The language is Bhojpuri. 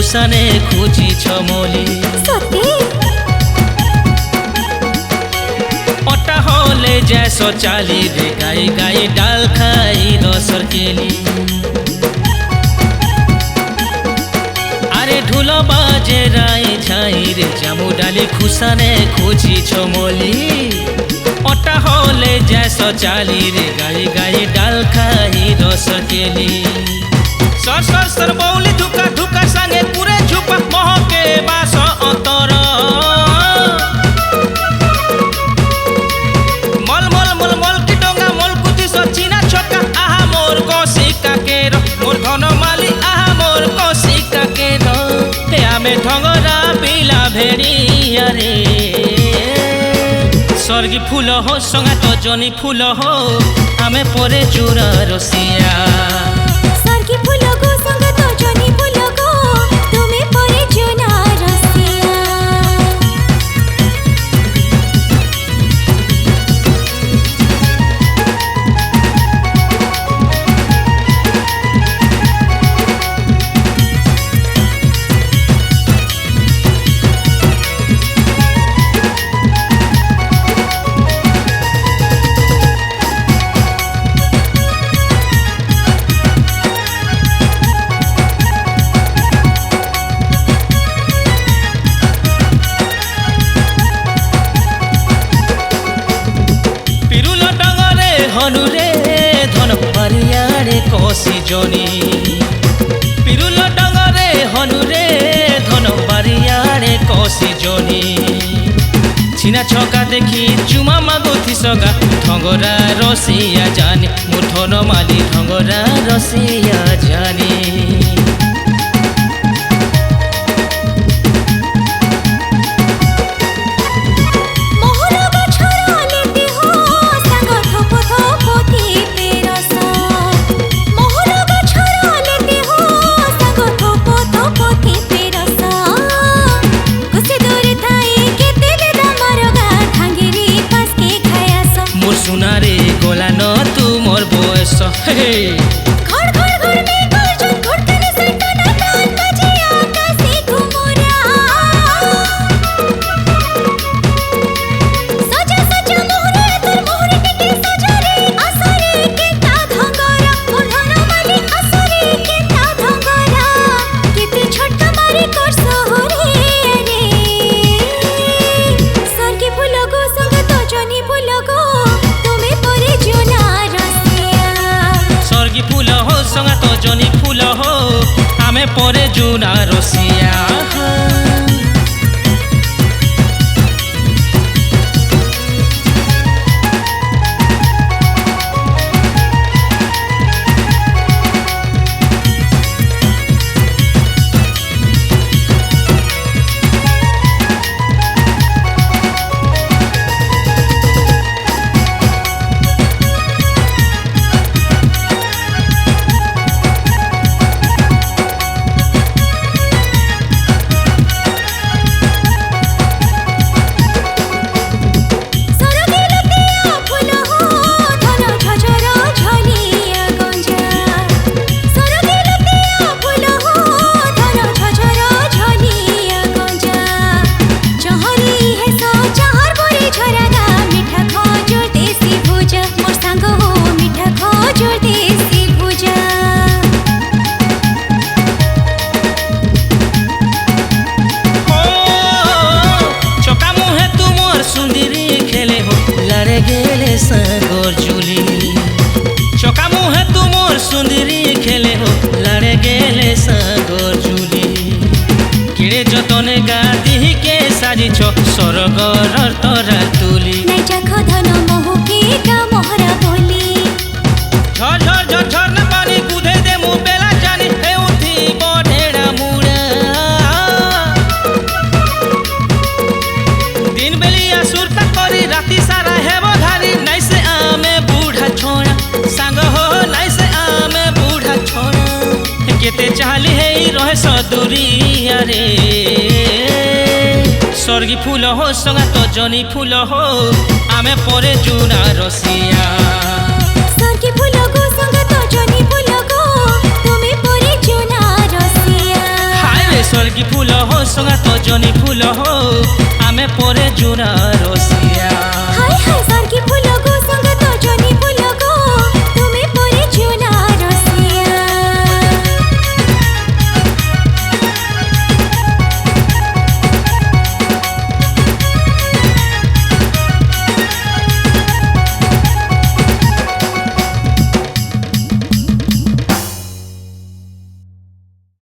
खुशाने खोजिछ मोली पट्टा होले जैसो चाली रे गाई गाई डाल खाई रसर केली अरे ढोल बाजे राई छाई रे जामु डाली खुशाने खोजिछ मोली पट्टा होले जैसो चाली रे गाई गाई डाल खाई रसर केली सर सर सर बौली धुका धुका सांगे पूरे झुपा महके बास अंतर मल मल मल मल की डोंगा मल कुती सचिना छक्का आहा मोर कसिका केर मोर धन माली आहा मोर कसिका केर हे आमे ढंगरा पिला भेड़ी अरे स्वर्गी फूल हो संगात जनी फूल हो आमे परे चूरा रसिया स्वर्गी फूल को संगात जनी फूल को तुमे परे चूरा रसिया हनुरे धन परियारे कसी जनी पिरुल डंगरे हनुरे धन परियारे कसी जनी छिना छका देखी चुमा मागुथि सगा ढंगरा रसिया जानी मोर धन माली ढंगरा रसिया जानी सुनारे गोला न तू मोर बयस हे घर घर घर में गर्जन घुटने से टना टन बजे आकाशे घुमुरा सजा सजा मोहरे तोर मोहरे के सजा रे असरे के ता धंगरा मोर धन माली असरे के ता धंगरा केते छटका मारे कर सोहरे रे स्वर्गी फूल को संगत जनी फूल को स्वर्गी फूल हो संगात जनी फूल हो आमे परे जुना रसिया सागर जुली चका मुहे तुमोर सुंदरी खेले हो लड़े गेले सागर जुली किड़े जतने गादी के साजी छो सरगर तरा तुली नहीं जाखो धन मोह के का मोहरा बोली झर झर झर झर न पानी कुदे दे मु बेला जानी हे उठी बढेड़ा मुड़ा दिन बेलिया सुरता करी राती सारा हे बधारी नहीं से आमे बूढ़ा छोड़ा संग हो नहीं से आमे बूढ़ा छोड़ा केते चाहली हे रहे सदुरी अरे स्वर्गी फूल हो संगात जनी फूल हो आमे परे जुना रसिया स्वर्गी फूल को संगात जनी फूल को तुमे परे जुना रसिया हाय আরে স্বর্গী ফুল হো সঙ্গা তো জনি ফুল হো আমি পরে জোড়া রসিয়া হাই হাই স্বর্গী